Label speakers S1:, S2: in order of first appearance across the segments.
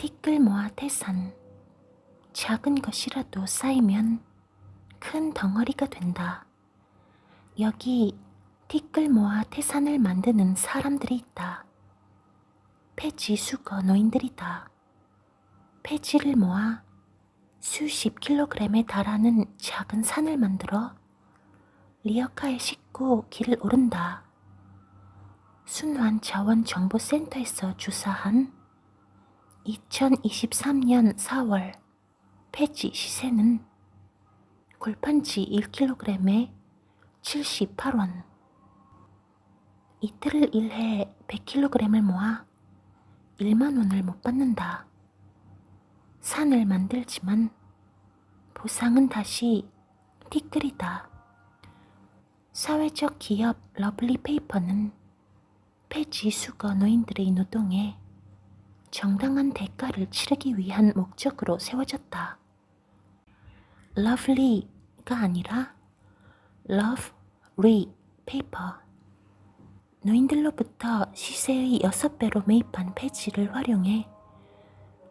S1: 티끌 모아 태산. 작은 것이라도 쌓이면 큰 덩어리가 된다. 여기 티끌 모아 태산을 만드는 사람들이 있다. 폐지 수거 노인들이다. 폐지를 모아 수십 킬로그램에 달하는 작은 산을 만들어 리어카에 싣고 길을 오른다. 순환자원정보센터에서 주사한 2023년 4월 폐지 시세는 골판지 1kg에 78원. 이틀을 일해 100kg을 모아 1만원을 못 받는다. 산을 만들지만 보상은 다시 티끌이다. 사회적 기업 러블리 페이퍼는 폐지 수거 노인들의 노동에 정당한 대가를 치르기 위한 목적으로 세워졌다. 러블리가 아니라 러브리 페이퍼. 노인들로부터 시세의 6배로 매입한 폐지를 활용해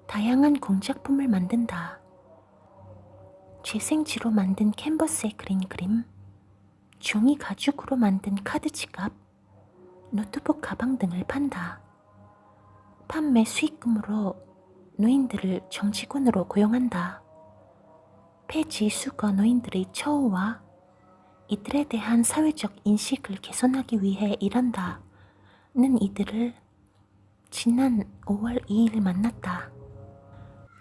S1: 다양한 공작품을 만든다. 재생지로 만든 캔버스에 그린 그림, 종이 가죽으로 만든 카드 지갑, 노트북 가방 등을 판다. 판매 수익금으로 노인들을 정직원으로 고용한다. 폐지 수거 노인들의 처우와 이들에 대한 사회적 인식을 개선하기 위해 일한다는 이들을 지난 5월 2일 만났다.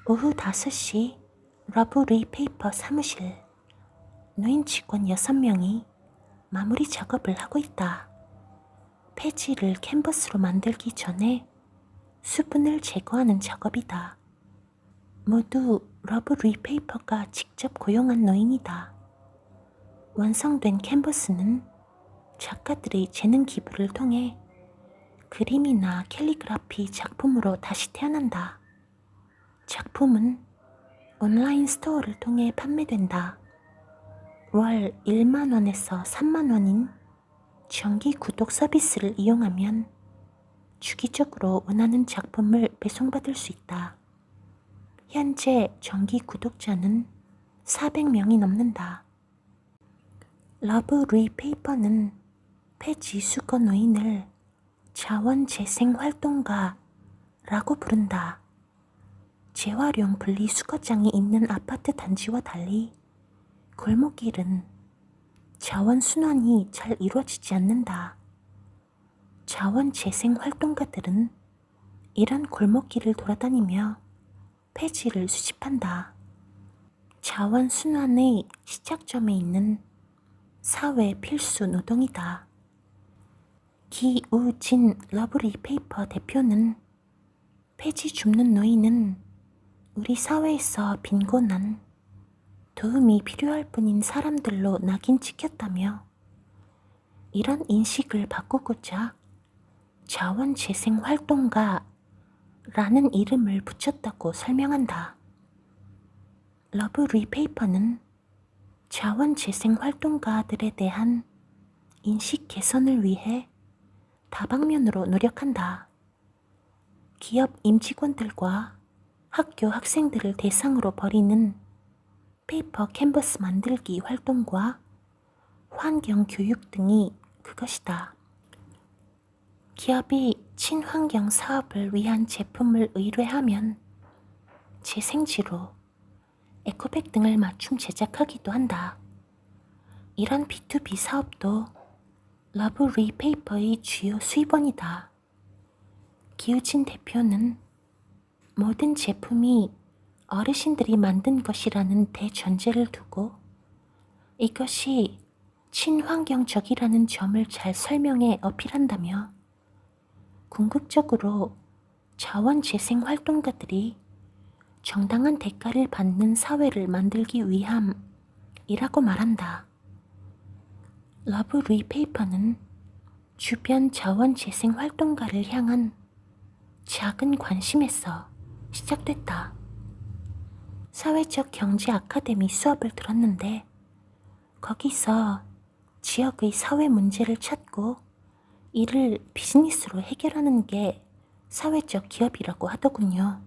S1: 오후 5시 러브리 페이퍼 사무실. 노인 직원 6명이 마무리 작업을 하고 있다. 폐지를 캔버스로 만들기 전에 수분을 제거하는 작업이다. 모두 러브리 페이퍼가 직접 고용한 노인이다. 완성된 캔버스는 작가들의 재능 기부를 통해 그림이나 캘리그라피 작품으로 다시 태어난다. 작품은 온라인 스토어를 통해 판매된다. 월 1만원에서 3만원인 정기 구독 서비스를 이용하면 주기적으로 원하는 작품을 배송받을 수 있다. 현재 정기 구독자는 400명이 넘는다. 러브리 페이퍼는 폐지 수거 노인을 자원재생활동가라고 부른다. 재활용 분리수거장이 있는 아파트 단지와 달리 골목길은 자원순환이 잘 이루어지지 않는다. 자원재생활동가들은 이런 골목길을 돌아다니며 폐지를 수집한다. 자원순환의 시작점에 있는 사회 필수 노동이다. 기우진 러브리 페이퍼 대표는 폐지 줍는 노인은 우리 사회에서 빈곤한 도움이 필요할 뿐인 사람들로 낙인 찍혔다며 이런 인식을 바꾸고자 자원재생활동가라는 이름을 붙였다고 설명한다. 러브리 페이퍼는 자원재생활동가들에 대한 인식 개선을 위해 다방면으로 노력한다. 기업 임직원들과 학교 학생들을 대상으로 벌이는 페이퍼 캔버스 만들기 활동과 환경 교육 등이 그것이다. 기업이 친환경 사업을 위한 제품을 의뢰하면 재생지로 에코백 등을 맞춤 제작하기도 한다. 이런 B2B 사업도 러브리 페이퍼의 주요 수입원이다. 기우진 대표는 모든 제품이 어르신들이 만든 것이라는 대전제를 두고 이것이 친환경적이라는 점을 잘 설명해 어필한다며 궁극적으로 자원재생 활동가들이 정당한 대가를 받는 사회를 만들기 위함이라고 말한다. 러브리 페이퍼는 주변 자원재생 활동가를 향한 작은 관심에서 시작됐다. 사회적 경제 아카데미 수업을 들었는데 거기서 지역의 사회 문제를 찾고 이를 비즈니스로 해결하는 게 사회적 기업이라고 하더군요.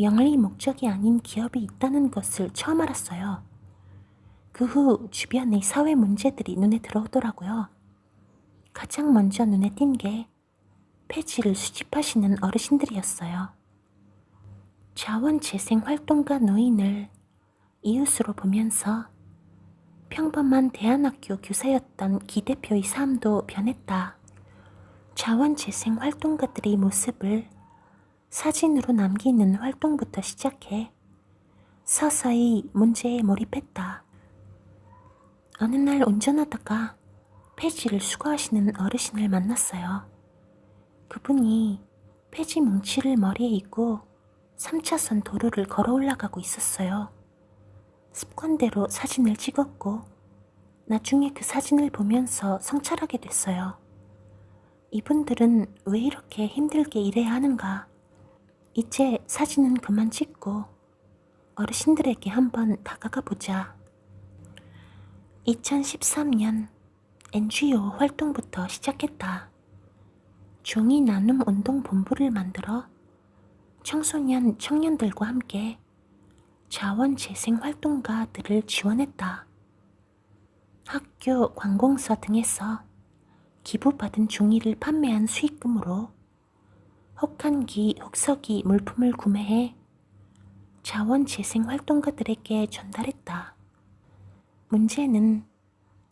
S1: 영리 목적이 아닌 기업이 있다는 것을 처음 알았어요. 그 후 주변의 사회 문제들이 눈에 들어오더라고요. 가장 먼저 눈에 띈 게 폐지를 수집하시는 어르신들이었어요. 자원재생 활동가 노인을 이웃으로 보면서 평범한 대안학교 교사였던 기 대표의 삶도 변했다. 자원재생 활동가들의 모습을 사진으로 남기는 활동부터 시작해 서서히 문제에 몰입했다. 어느 날 운전하다가 폐지를 수거하시는 어르신을 만났어요. 그분이 폐지 뭉치를 머리에 이고 3차선 도로를 걸어 올라가고 있었어요. 습관대로 사진을 찍었고 나중에 그 사진을 보면서 성찰하게 됐어요. 이분들은 왜 이렇게 힘들게 일해야 하는가? 이제 사진은 그만 찍고 어르신들에게 한번 다가가 보자. 2013년 NGO 활동부터 시작했다. 종이 나눔 운동 본부를 만들어 청소년, 청년들과 함께 자원재생 활동가들을 지원했다. 학교, 관공서 등에서 기부받은 종이를 판매한 수익금으로 혹한기, 혹서기 물품을 구매해 자원재생 활동가들에게 전달했다. 문제는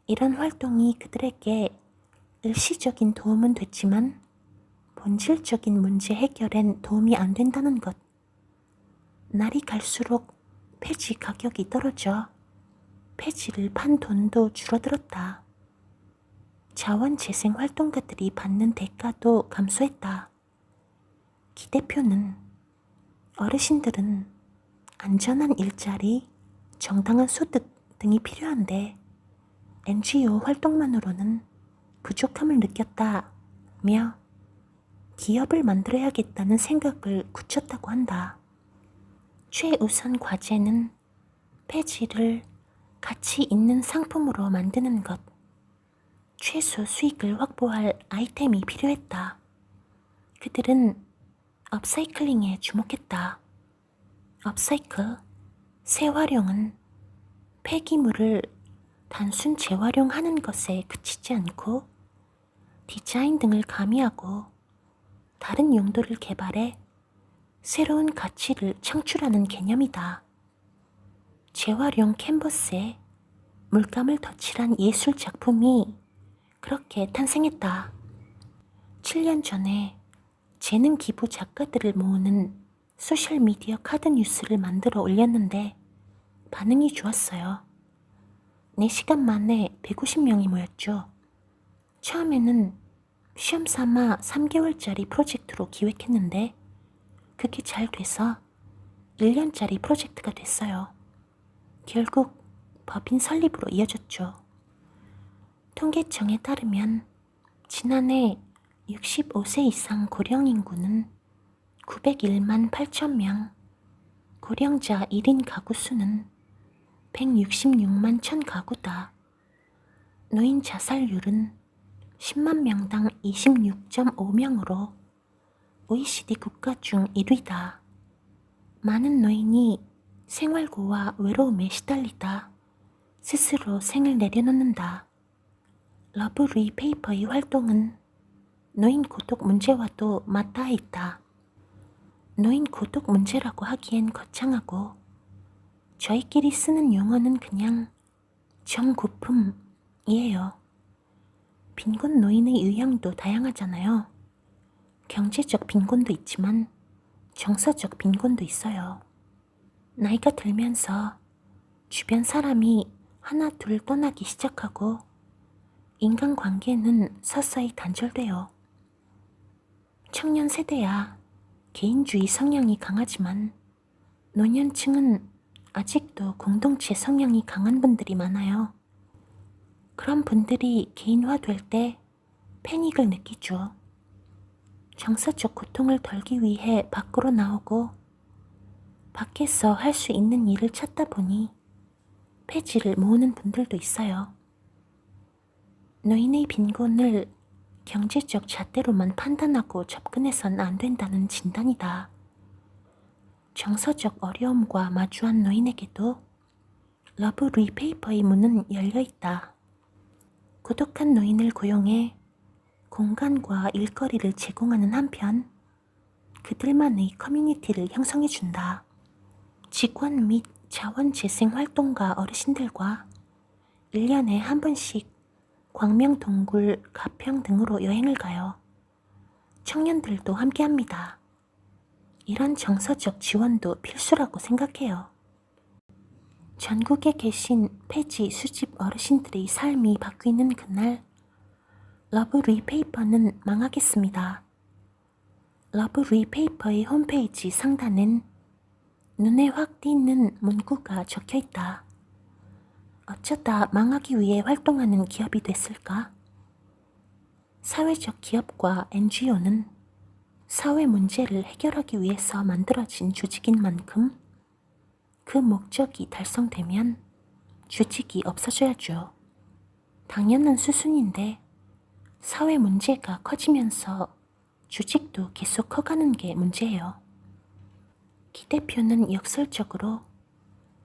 S1: 이런 활동이 그들에게 일시적인 도움은 됐지만 본질적인 문제 해결엔 도움이 안 된다는 것. 날이 갈수록 폐지 가격이 떨어져 폐지를 판 돈도 줄어들었다. 자원재생 활동가들이 받는 대가도 감소했다. 기 대표는 어르신들은 안전한 일자리, 정당한 소득 등이 필요한데 NGO 활동만으로는 부족함을 느꼈다며 기업을 만들어야겠다는 생각을 굳혔다고 한다. 최우선 과제는 폐지를 가치 있는 상품으로 만드는 것, 최소 수익을 확보할 아이템이 필요했다. 그들은 업사이클링에 주목했다. 업사이클, 재활용은 폐기물을 단순 재활용하는 것에 그치지 않고 디자인 등을 가미하고 다른 용도를 개발해 새로운 가치를 창출하는 개념이다. 재활용 캔버스에 물감을 덧칠한 예술 작품이 그렇게 탄생했다. 7년 전에 재능 기부 작가들을 모으는 소셜미디어 카드 뉴스를 만들어 올렸는데 반응이 좋았어요. 4시간 만에 150명이 모였죠. 처음에는 시험 삼아 3개월짜리 프로젝트로 기획했는데 그게 잘 돼서 1년짜리 프로젝트가 됐어요. 결국 법인 설립으로 이어졌죠. 통계청에 따르면 지난해 65세 이상 고령 인구는 901만 8천 명, 고령자 1인 가구 수는 166만 1천 가구다. 노인 자살률은 10만 명당 26.5명으로 OECD 국가 중 1위다. 많은 노인이 생활고와 외로움에 시달리다 스스로 생을 내려놓는다. 러브리 페이퍼의 활동은 노인 고독 문제와도 맞닿아 있다. 노인 고독 문제라고 하기엔 거창하고 저희끼리 쓰는 용어는 그냥 정고품이에요. 빈곤 노인의 유형도 다양하잖아요. 경제적 빈곤도 있지만 정서적 빈곤도 있어요. 나이가 들면서 주변 사람이 하나 둘 떠나기 시작하고 인간관계는 서서히 단절돼요. 청년 세대야 개인주의 성향이 강하지만 노년층은 아직도 공동체 성향이 강한 분들이 많아요. 그런 분들이 개인화될 때 패닉을 느끼죠. 정서적 고통을 덜기 위해 밖으로 나오고 밖에서 할 수 있는 일을 찾다 보니 폐지를 모으는 분들도 있어요. 노인의 빈곤을 경제적 잣대로만 판단하고 접근해선 안 된다는 진단이다. 정서적 어려움과 마주한 노인에게도 러브 리페이퍼의 문은 열려있다. 고독한 노인을 고용해 공간과 일거리를 제공하는 한편 그들만의 커뮤니티를 형성해준다. 직원 및 자원재생활동가 어르신들과 1년에 한 번씩 광명 동굴, 가평 등으로 여행을 가요. 청년들도 함께합니다. 이런 정서적 지원도 필수라고 생각해요. 전국에 계신 폐지 수집 어르신들의 삶이 바뀌는 그날, 러브 리페이퍼는 망하겠습니다. 러브 리페이퍼의 홈페이지 상단엔 눈에 확 띄는 문구가 적혀있다. 어쩌다 망하기 위해 활동하는 기업이 됐을까? 사회적 기업과 NGO는 사회 문제를 해결하기 위해서 만들어진 조직인 만큼 그 목적이 달성되면 조직이 없어져야죠. 당연한 수순인데 사회 문제가 커지면서 조직도 계속 커가는 게 문제예요. 기 대표는 역설적으로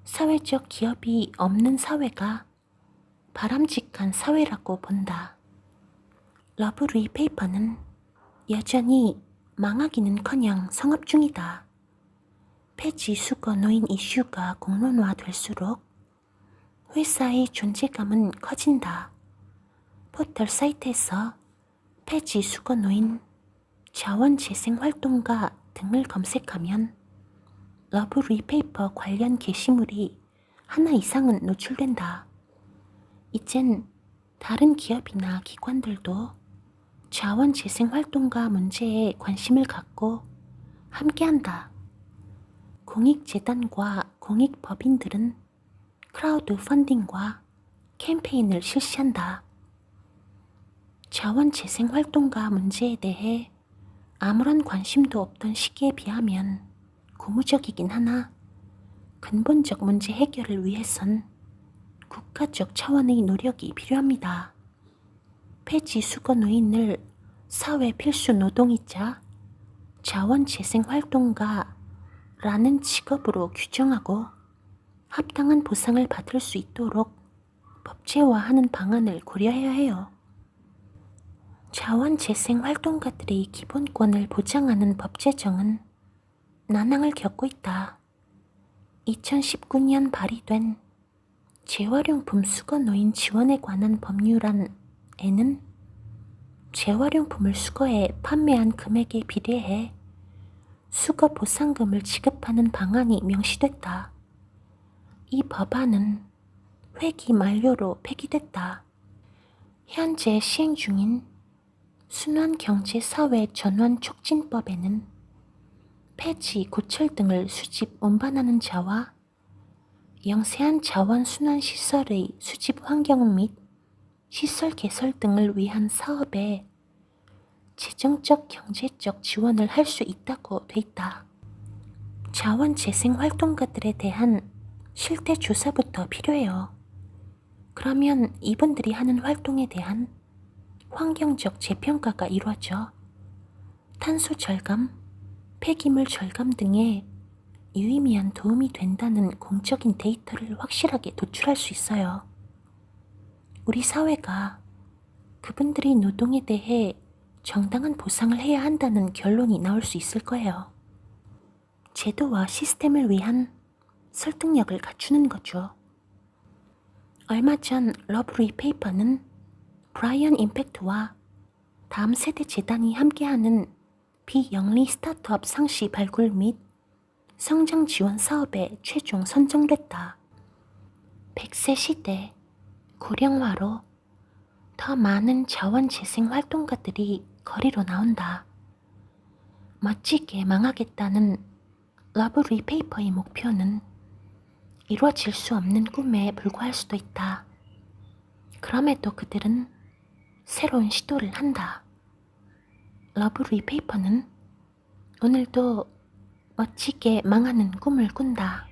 S1: 사회적 기업이 없는 사회가 바람직한 사회라고 본다. 러브 리페이퍼는 여전히 망하기는커녕 성업 중이다. 폐지 수거 노인 이슈가 공론화될수록 회사의 존재감은 커진다. 포털 사이트에서 폐지 수거 노인, 자원재생활동가 등을 검색하면 러브 리페이퍼 관련 게시물이 하나 이상은 노출된다. 이젠 다른 기업이나 기관들도 자원재생활동가 문제에 관심을 갖고 함께한다. 공익재단과 공익법인들은 크라우드 펀딩과 캠페인을 실시한다. 자원재생활동가 문제에 대해 아무런 관심도 없던 시기에 비하면 고무적이긴 하나 근본적 문제 해결을 위해선 국가적 차원의 노력이 필요합니다. 폐지 수거 노인을 사회 필수 노동이자 자원재생활동가라는 직업으로 규정하고 합당한 보상을 받을 수 있도록 법제화하는 방안을 고려해야 해요. 자원재생활동가들의 기본권을 보장하는 법 제정은 난항을 겪고 있다. 2019년 발의된 재활용품 수거 노인 지원에 관한 법률안에는 재활용품을 수거해 판매한 금액에 비례해 수거 보상금을 지급하는 방안이 명시됐다. 이 법안은 회기 만료로 폐기됐다. 현재 시행 중인 순환경제사회전환촉진법에는 폐지, 고철 등을 수집, 운반하는 자와 영세한 자원순환시설의 수집 환경 및 시설 개설 등을 위한 사업에 재정적, 경제적 지원을 할 수 있다고 돼 있다. 자원재생활동가들에 대한 실태 조사부터 필요해요. 그러면 이분들이 하는 활동에 대한 환경적 재평가가 이루어져 탄소 절감, 폐기물 절감 등에 유의미한 도움이 된다는 공적인 데이터를 확실하게 도출할 수 있어요. 우리 사회가 그분들의 노동에 대해 정당한 보상을 해야 한다는 결론이 나올 수 있을 거예요. 제도와 시스템을 위한 설득력을 갖추는 거죠. 얼마 전 러브 리페이퍼는 브라이언 임팩트와 다음 세대 재단이 함께하는 비영리 스타트업 상시 발굴 및 성장 지원 사업에 최종 선정됐다. 100세 시대 고령화로 더 많은 자원재생 활동가들이 거리로 나온다. 멋지게 망하겠다는 러브 리페이퍼의 목표는 이루어질 수 없는 꿈에 불과할 수도 있다. 그럼에도 그들은 새로운 시도를 한다. 러브 리페이퍼는 오늘도 멋지게 망하는 꿈을 꾼다.